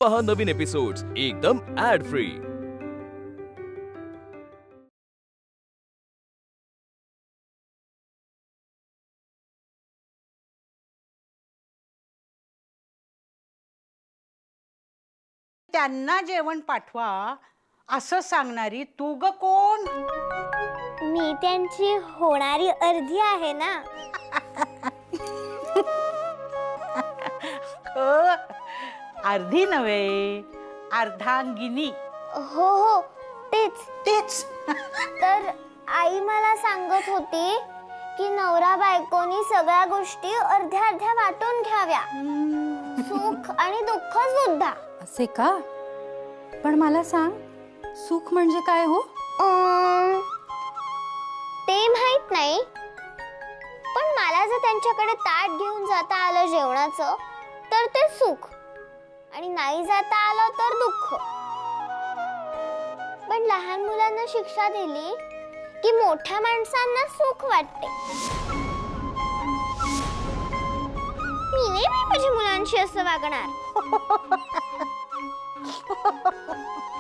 पहा नवीन एपिसोड्स एकदम add free. त्यांना जेवण पाठवा असं सांगणारी तू ग कोण? मी त्यांची होणारी अर्धी आहे ना. अर्धी नव्हे, अर्धांगिनी. हो हो तेच. तेच. तर आई मला सांगत होती की नवरा बायकोनी सगळ्या गोष्टी अर्ध्या अर्ध्या वाटून घ्याव्या, सुख आणि दुःख सुद्धा. असे का? पण मला सांग, सुख म्हणजे काय हो? ते माहित नाही, पण मला जर त्यांच्याकडे ताट घेऊन जाता आलं जेवणाचं तर ते सुख, आणि नाही जाता आलं तर दुःख. पण लहान मुलांना शिक्षा दिली की मोठ्या माणसांना सुख वाटते. मी नाही माझ्या मुलांशी असं वागणार.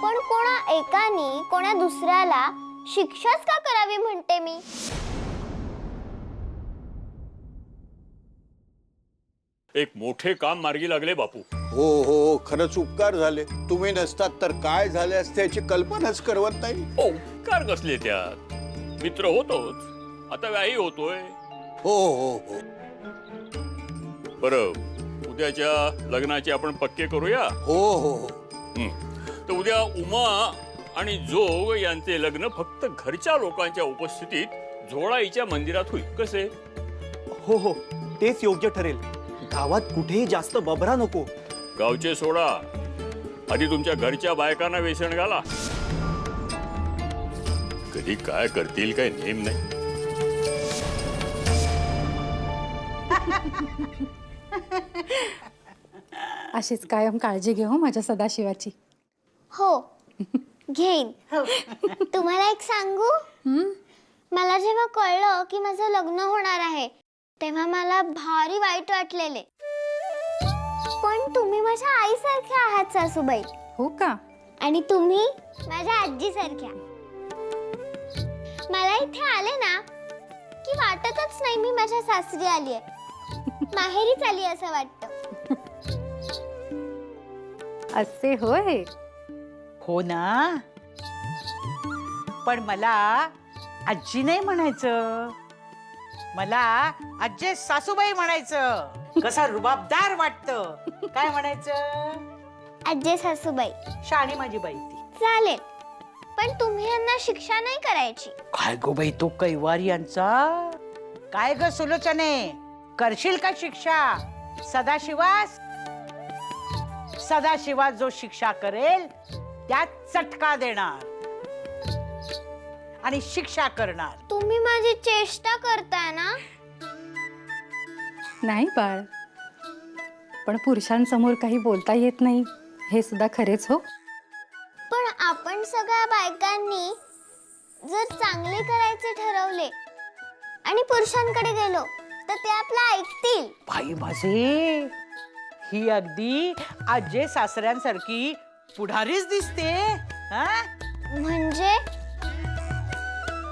पण कोणा एकाने कोणा दुसऱ्याला शिक्षाच का करावी म्हणते मी. एक मोठे काम मार्गी लागले बापू. हो हो, खरंच उपकार झाले. तुम्ही नसतात तर काय झाले असते याची कल्पनाच करवत नाही. उपकार कसले त्यात, मित्र होतोच, आता व्याही होतोय. हो हो हो. बरं, उद्याच्या लग्नाचे आपण पक्के करूया. हो हो हो. तर उद्या उमा आणि जोग यांचे लग्न फक्त घरच्या लोकांच्या उपस्थितीत झोळाईच्या मंदिरात होईल. कसे? हो हो, तेच योग्य ठरेल. गावात कुठेही जास्त बबरा नको. गावचे सोडा, आधी तुमच्या घरच्या बायकांना वेसण घाला. कधी काय करतील काय नेम नाही. अशीच कायम काळजी घे हो माझ्या सदाशिवाची. हो घेईन. तुम्हाला एक सांगू, मला जेव्हा कळलं की माझं लग्न होणार आहे तेव्हा मला भारी वाईट वाटलेले. पण तुम्ही माझ्या आईसारख्या आहात सासूबाई. हो का? आणि तुम्ही माझ्या आजीसारख्या. मला इथे आले ना की वाटतच नाही मी माझ्या सासरी आली आहे, माहेरीच आली असं वाटतं. असे होय? हो ना. पण मला आजी नाही म्हणायचं, मला आजी सासूबाई म्हणायचं. कसा रुबाबदार वाटतं. काय म्हणायचं? आजी सासूबाई. शाणी माझी बाई ती. चालेल, पण तुम्ही यांना शिक्षा नाही करायची. काय गो बाई तो कैवार यांचा. काय ग सुलोचने, करशील का शिक्षा? सदाशिवास सदाशिवास जो शिक्षा करेल त्यात चटका देणार आणि शिक्षा करणार. तुम्ही माझी चेष्टा करताय ना. नाही बाळ, पण पुरुषांसमोर काही बोलता येत नाही हे सुद्धा खरेच हो. पण आपण सगळ्या बायकांनी जर चांगले करायचे ठरवले आणि पुरुषांकडे गेलो तर ते आपलं ऐकतील. भाई माझे, ही अगदी आजे सासऱ्यांसारखी पुढारीच दिसते. म्हणजे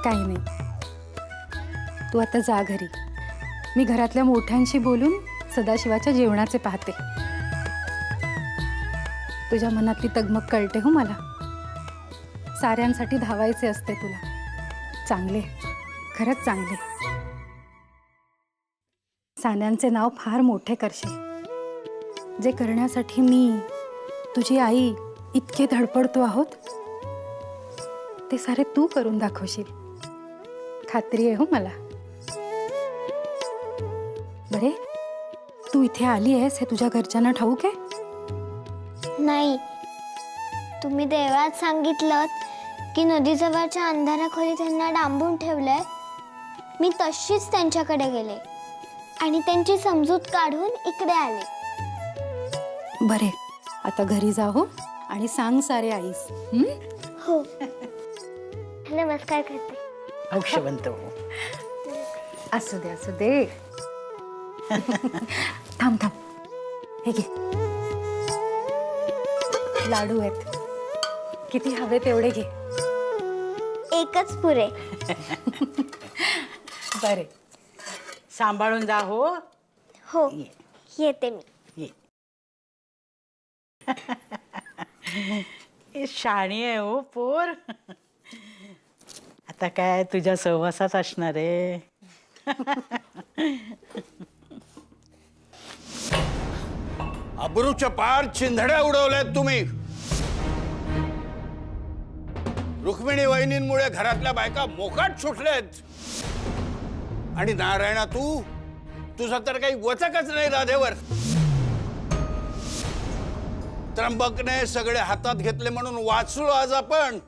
काही नाही, तू आता जा घरी. मी घरातल्या मोठ्यांशी बोलून सदाशिवाच्या जेवणाचे पाहते. तुझ्या मनातली तगमग कळते हो मला. साऱ्यांसाठी धावायचे असते तुला. चांगले, खरंच चांगले. सान्यांचे नाव फार मोठे करशील. जे करण्यासाठी मी, तुझी आई इतके धडपडतो आहोत ते सारे तू करून दाखवशील, खात्री आहे हो मला. बरे, तू इथे आली आहेस हे तुझ्या घरच्यांना ठाऊक आहे? नाही, तुम्ही देवळात सांगितलं की नदीजवळच्या अंधाऱ्या खोलीत त्यांना डांबून ठेवलंय. मी तशीच त्यांच्याकडे गेले आणि त्यांची समजूत काढून इकडे आले. बरे, आता घरी जा हो आणि सांग सारे आईस. हो. नमस्कार करते. हौशवंत हो. असू दे असू दे. थांब थांब, हे घे. लाडू आहेत, किती हवे तेवढे घे. एकच पुरे. बरे, सांभाळून जा हो. हो, येते मी. ये. हे शाणी आहे हो पोर. आता काय तुझ्या सहवासात असणार आहे. अब्रूच्या पार चिंधड्या उडवल्यात तुम्ही. रुक्मिणी वहिनींमुळे घरातल्या बायका मोकाट सुटल्यात. आणि नारायणा तुझा तर काही वचकच नाही राधेवर. त्र्यंबकने सगळे हातात घेतले म्हणून वाचलो आज आपण,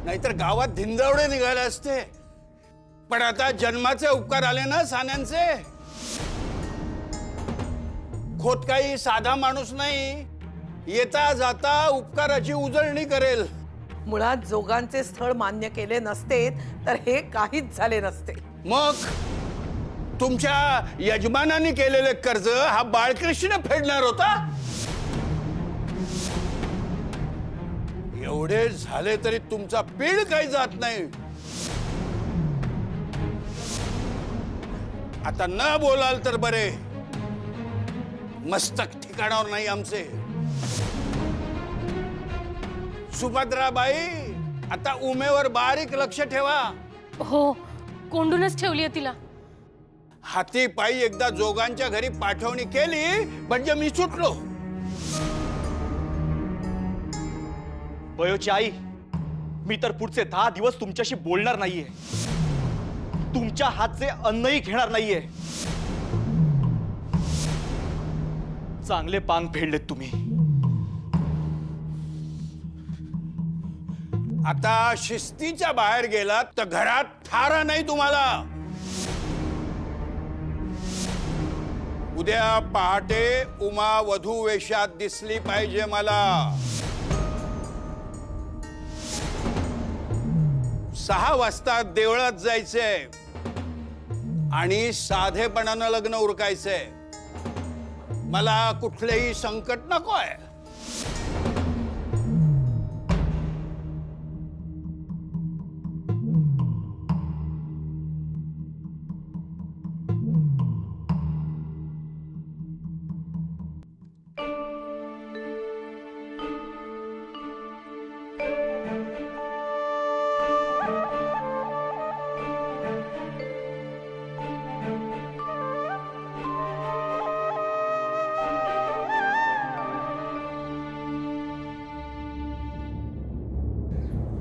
नाहीतर गावात धिंदवडे निघाले असते. पण आता जन्माचे उपकार आले ना सान्यांचे. खोतकाई साधा माणूस नाही, येता जाता उपकाराची उजळणी करेल. मुळात जोगांचे स्थळ मान्य केले नसते तर हे काहीच झाले नसते. मग तुमच्या यजमानांनी केलेले कर्ज हा बाळकृष्ण फेडणार होता. एवढे झाले तरी तुमचा पीळ काही जात नाही. आता न बोलाल तर बरे, मस्तक ठिकाणावर नाही आमचे. सुभद्राबाई, आता उमेवर बारीक लक्ष ठेवा. हो, कोंडूनच ठेवली तिला. हाती पायी एकदा जोगांच्या घरी पाठवणी केली म्हणजे मी सुटलो. बयोची आई, मी तर पुढचे 10 दिवस तुमच्याशी बोलणार नाहीये. तुमच्या हातचे अन्नही घेणार नाहीये. चांगले पांग फेडलेत तुम्ही. आता शिस्तीच्या बाहेर गेलात तर घरात थारा नाही तुम्हाला. उद्या पहाटे उमा वधू वेशात दिसली पाहिजे मला. 6 वाजता देवळात जायचंय आणि साधेपणानं लग्न उरकायचंय. मला कुठलेही संकट नकोय.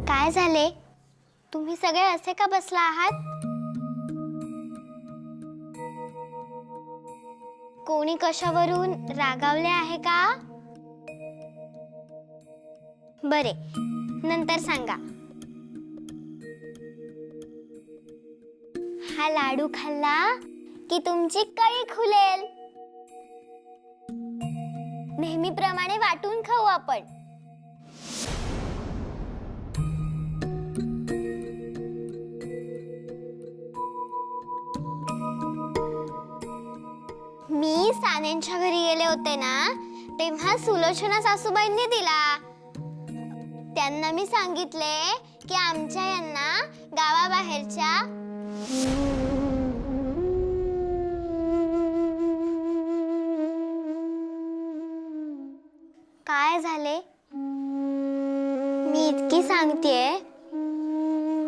काय झाले? तुम्ही सगळे असे का बसला आहात? कोणी कशावरून रागावले आहे का? बरे, नंतर सांगा. हा लाडू खाल्ला की तुमची कळी खुलेल. नेहमीप्रमाणे वाटून खाऊ आपण. मी सानेंच्या घरी गेले होते ना, तेव्हा सुलोचना सासूबाईंनी दिला. त्यांना मी सांगितले की आमच्या यांना गावाबाहेरच्या काय झाले? मी इतकी सांगतेय,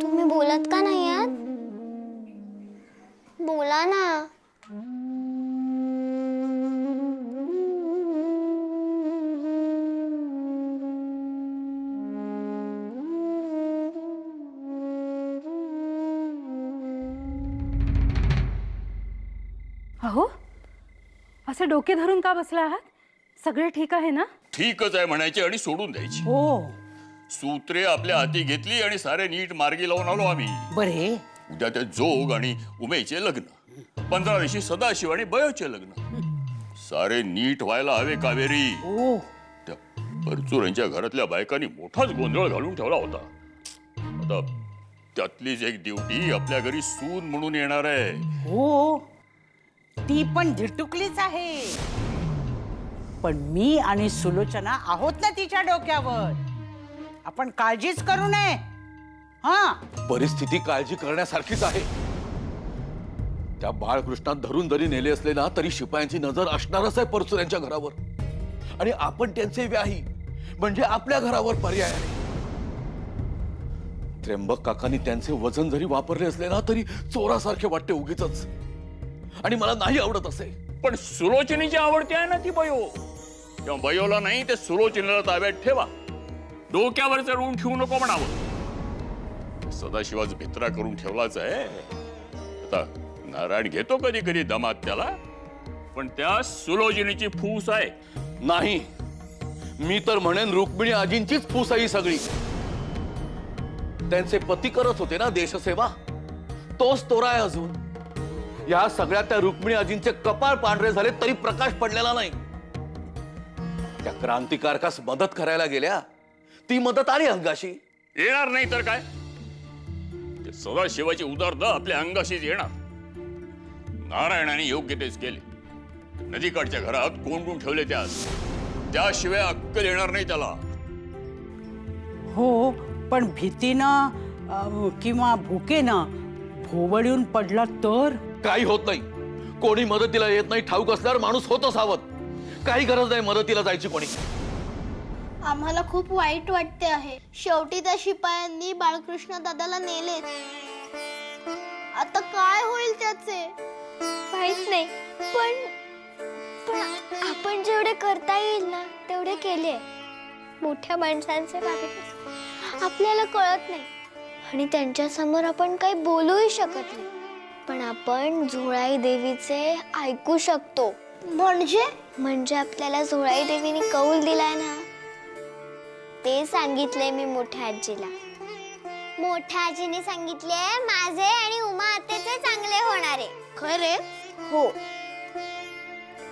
तुम्ही बोलत का नाही आहात? बोला ना. अहो, असे डोके धरून का बसला आहात? सगळे ठीक आहे ना? ठीकच आहे म्हणायची आणि सोडून द्यायची. हो सूत्रे आपल्या हाती घेतली आणि सारे नीट मार्गी लावून आलो आम्ही. बरे. उद्या ते जोग आणि उमेचे लग्न, 15 दिवशी सदाशिव आणि बयोचे लग्न. सारे नीट व्हायला हवे कावेरी. ओ त्या परचूरांच्या घरातल्या बायकांनी मोठाच गोंधळ घालून ठेवला होता. आता त्यातलीच एक ड्युटी आपल्या घरी सून म्हणून येणार आहे. हो, ती पण झिटुकलीच आहे. पण मी आणि सुलोचना आहोत ना तिच्या डोक्यावर. आपण काळजीच करू नये. हा, परिस्थिती काळजी करण्यासारखीच आहे. त्या बाळकृष्णात धरून जरी नेले असले ना तरी शिपायांची नजर असणारच आहे परचुऱ्यांच्या घरावर. आणि आपण त्यांचे व्याही म्हणजे आपल्या घरावर पर्याय नाही. त्र्यंबक काकांनी त्यांचे वजन जरी वापरले असले ना तरी चोरासारखे वाटते उगीच. आणि मला नाही आवडत असे. पण सुलोचनीची आवडती आहे ना ती बयो. तेव्हा बयोला नाही ते सुलोचनीला ताब्यात ठेवा. डोक्यावर चढवून ठेवू नको म्हणावं. सदाशिवाच भित्रा करून ठेवलाच आहे. आता नारायण घेतो कधी कधी दमात त्याला, पण त्या सुलोचनीची फूस आहे. नाही, मी तर म्हणेन रुक्मिणी आजींचीच फूस आहे सगळी. त्यांचे पती करत होते ना देशसेवा, तोच तोरा आहे अजून. या सगळ्या त्या रुक्मिणी आजींचे कपाळ पांढरे झाले तरी प्रकाश पडलेला नाही. त्या क्रांतिकारकास मदत करायला गेल्या, ती मदत आली अंगाशी. येणार नाही तर काय. सदाशिवाची उदारता आपल्या अंगाशीच येणार. नारायणाने योग्य तेच केले. नदीकाठच्या घरात कोंडून ठेवले त्याशिवाय अक्कल येणार नाही त्याला. हो, पण भीतीनं किंवा भुकेनं भोवळून पडला तर काही होत नाही. कोणी मदतीला येत नाही ठाऊक असल्यावर माणूस होतो सावध. काही गरज नाही मदतीला जायची कोणी. आम्हाला खूप वाईट वाटते आहे. शेवटी त्या शिपायांनी बाळकृष्ण दादाला नेले. आता काय होईल त्याचे माहित नाही. पण आपण जेवढे करता येईल ना तेवढे केले. मोठ्या माणसांचे वागणूक आपल्याला कळत नाही आणि त्यांच्या समोर आपण काही बोलूही शकत नाही. पण आपण झोळाई देवीचे ऐकू शकतो. म्हणजे आपल्याला झोळाई देवीने कौल दिलाय ना, ते सांगितले मी मोठ्या आजीला. मोठ्या आजीने सांगितले माझे आणि उमा आत्याचे चांगले होणारे. खरे? हो.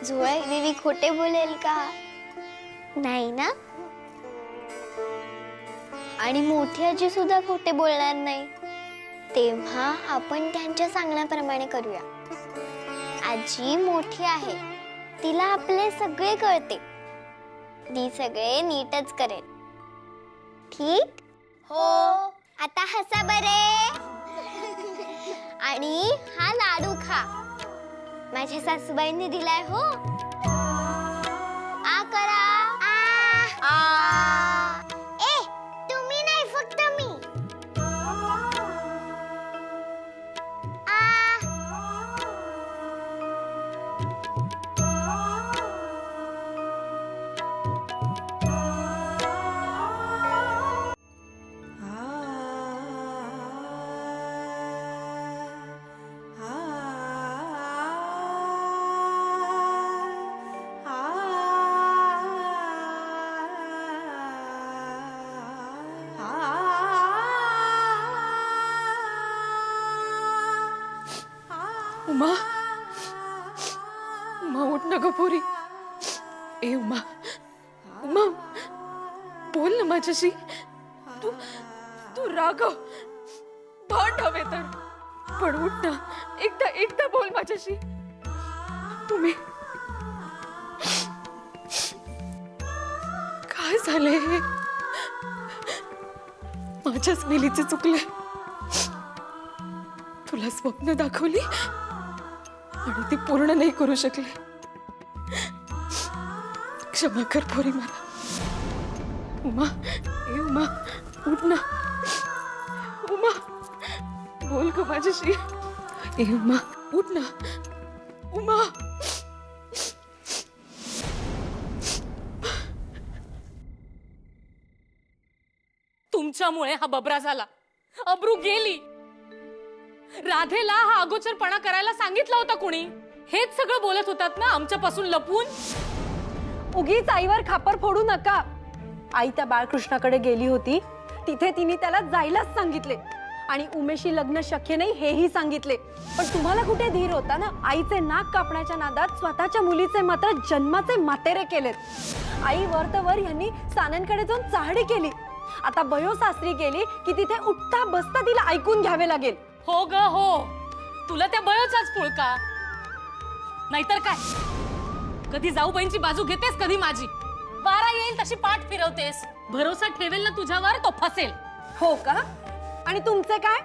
झोळाई देवी खोटे बोलेल का? नाही ना. आणि मोठी आजी सुद्धा खोटे बोलणार नाही. तेव्हा आपण त्यांच्या सांगण्याप्रमाणे करूया. आजी मोठी आहे, तिला आपले सगळे कळते. ती सगळे नीटच करेल. ठीक? हो. आता हसा बरे. आणि हा लाडू खा. माझ्या सासूबाईंनी दिलाय हो. आ करा. ए, तुम्ही नाही फक्त मी. उमा, उमा उठ ना ग पोरी. ए उमा, उमा बोल ना माझ्याशी. तू रागव भांड हवे तर, पण उठ ना. एकदा बोल माझ्याशी. तुम्ही काय झाले? माझ्याच मिलीचे चुकले. तुला स्वप्न दाखवली आणि ती पूर्ण नाही करू शकले. क्षमा कर पोरी मला. उमा, ए उमा उठ ना. उमा बोल ग माझ्याशी. ए उमा उठ ना. उमा तुमच्यामुळे हा बबरा झाला. अब्रू गेली. राधेला हा अगोचरपणा करायला सांगितला होता कोणी? हेच सगळं बोलत होतात ना आमच्यापासून लपून. उगीच आईवर खापर फोडू नका. आई त्या बाळकृष्णाकडे गेली होती, तिथे तिने त्याला जायलाच सांगितले आणि उमेशी लग्न शक्य नाही हेही सांगितले. पण तुम्हाला कुठे धीर होता ना. आईचे नाक कापण्याच्या नादात स्वतःच्या मुलीचे मात्र जन्माचे मातेरे केलेत. आई वर यांनी सानंकडे जाऊन चाहडी केली. आता बयो सासरी गेली की तिथे उठता बसता तिला ऐकून घ्यावे लागेल. हो ग हो, तुला त्या बयोचाच पुळका. नाहीतर काय. कधी जाऊबाईंची बाजू घेतेस कधी माझी. वारा येईल तशी पाठ फिरवतेस. भरोसा ठेवेल ना तुझ्यावर तो फसेल. हो का? आणि तुमचे काय?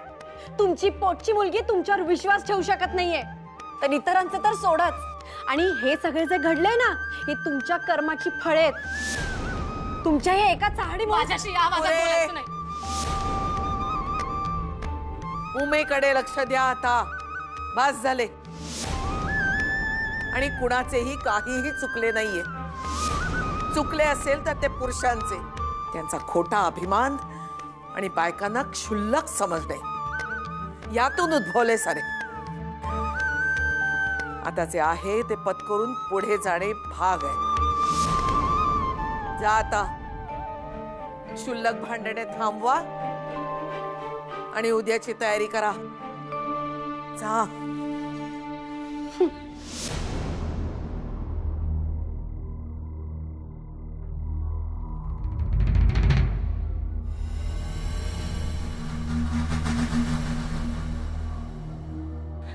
तुमची पोटची मुलगी तुमच्यावर विश्वास ठेवू शकत नाहीये तर इतरांचं तर सोडच. आणि हे सगळे जे घडले ना हे तुमच्या कर्माची फळे आहेत. तुमच्या हे एका चाहडी माझ्याशी या आवाजात बोलायचं नाही. उमेकडे लक्ष द्या आता. बस झाले. आणि कुणाचेही काहीही चुकले नाहीये. चुकले असेल तर ते पुरुषांचे. त्यांचा खोटा अभिमान आणि बायकांना क्षुल्लक समजणे यातून उद्भवले सारे. आता जे आहे ते पत्करून पुढे जाणे भाग आहे. जा आता. क्षुल्लक भांडणे थांबवा आणि उद्याची तयारी करा. जा.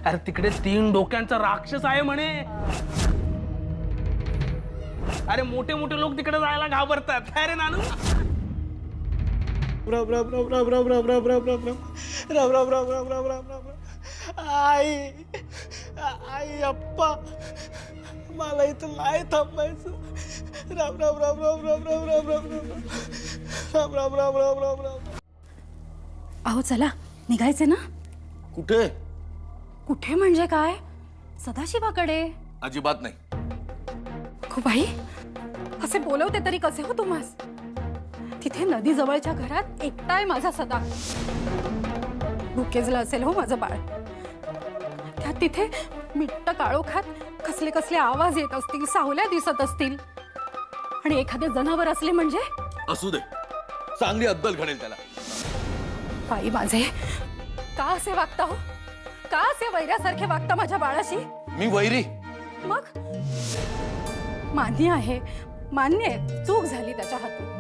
अरे तिकडे 3 डोक्यांचा राक्षस आहे म्हणे. अरे मोठे मोठे लोक तिकडे जायला घाबरतात. काय रे नानू? राम राम राम राम राम राम राम राम राम राम राम राम राम राम राम राम राम. आई आई अप्पा मला इथं नाही थांबायचं. राम राम राम राम राम राम राम राम राम राम राम राम राम राम. अहो चला निघायचे ना. कुठे? कुठे म्हणजे काय? सदाशिवाकडे. अजिबात नाही. बाई असे बोलवते तरी कसे हो तुम्हास? तिथे नदी जवळच्या घरात एकटाय माझा सदा. भुकेजला असेल हो माझं बाळ. त्यात तिथे मिट्ट काळोखात कसले कसले आवाज येत असतील, सावल्या दिसत असतील. आणि एखादे जनावर असले म्हणजे? असू दे, चांगली अद्दल घडेल त्याला. बाई माझे का असे वागता हो? का असे वैऱ्यासारखे वागता माझ्या बाळाशी? मी वैरी? मग मान्य आहे, मान्य आहे चूक झाली त्याच्या हातून.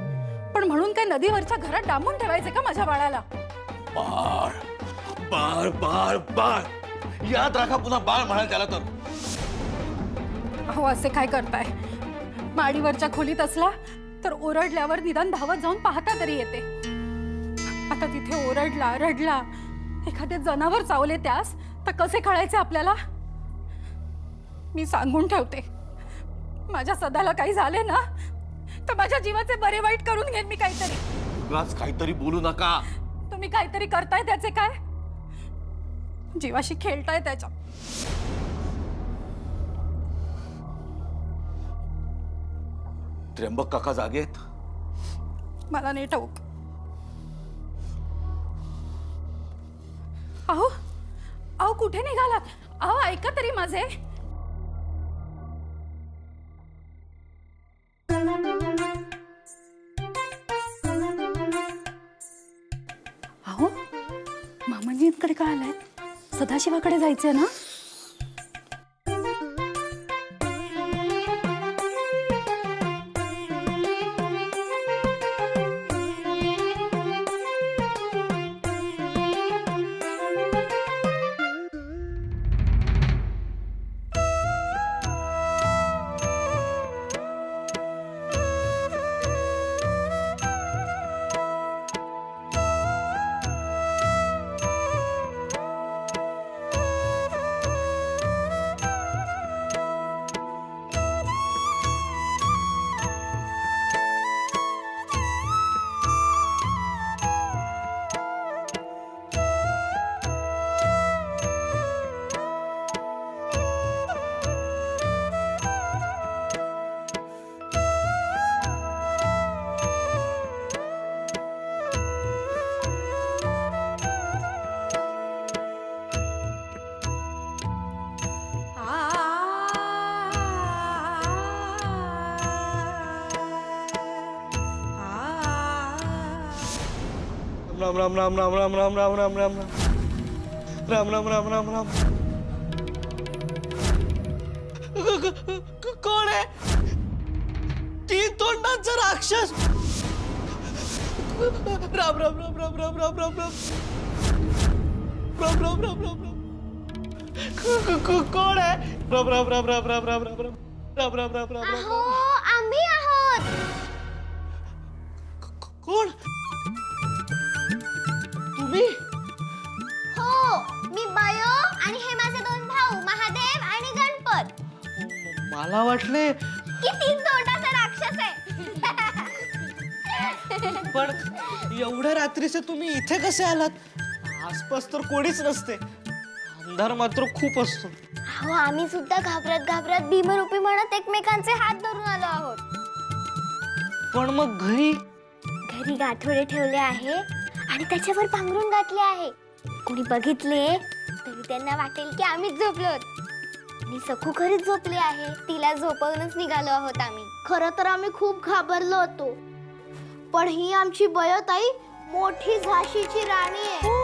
पण म्हणून काय नदीवरच्या घरात डांबून ठेवायचे का माझ्या बाळाला? बाळ बाळ बाळ बाळ याद राखा. पुन्हा बाळ म्हणाल त्याला तर. अहो असे काय करताय? माडीवरच्या खोलीत असला तर ओरडल्यावर निदान धावत जाऊन पाहता तरी येते. आता तिथे ओरडला रडला, एखादे जनावर चावले त्यास तर कसे कळायचे आपल्याला? मी सांगून ठेवते, माझ्या सदाला काही झाले ना तर माझ्या जीवाचे बरे वाईट करून घेईन मी काहीतरी. उगाच काहीतरी बोलू नका. तुम्ही काहीतरी करताय त्याचे काय? जीवाशी खेळताय त्याच्या. त्र्यंबक काका जागेत? मला नाही ठाऊक. अहो अहो कुठे निघालात? अहो ऐका तरी माझे. अहो मामांजींकडे का आलाय? सदाशिवाकडे जायचंय ना? राम राम राम राम राम राम राम राम राम राम राम राम राम राम. कोण आहे? 3 तोंडांचा राक्षस. राम राम राम राम राम राम राम राम राम राम राम राम राम. कोण आहे? राम राम राम राम राम राम राम राम. राम राम राम राम राम. अहो आम्ही आहोत. कोण तुम्ही? हो मी बयो आणि हे माझे 2 भाऊ महादेव आणि गणपत. मला वाटले की 3 तोंडाचा राक्षस आहे. पण एवढ्या रात्रीचे तुम्ही इथे कसे आलात? आसपास तर कोणीच नसते, अंधार मात्र खूप असतो. अहो आम्ही सुद्धा घाबरत घाबरत भीमरूपी म्हणत एकमेकांचे हात धरून आलो आहोत. पण मग घरी गाठोडे ठेवले आहे आणि त्याच्यावर पांघरून घातले आहे. कोणी बघितले तरी त्यांना वाटेल की आम्हीच झोपलोत. आणि सखू खरीच झोपली आहे, तिला झोपवूनच निघालो आहोत आम्ही. खरं तर आम्ही खूप घाबरलो होतो, पण ही आमची बयोताई मोठी झाशीची राणी आहे.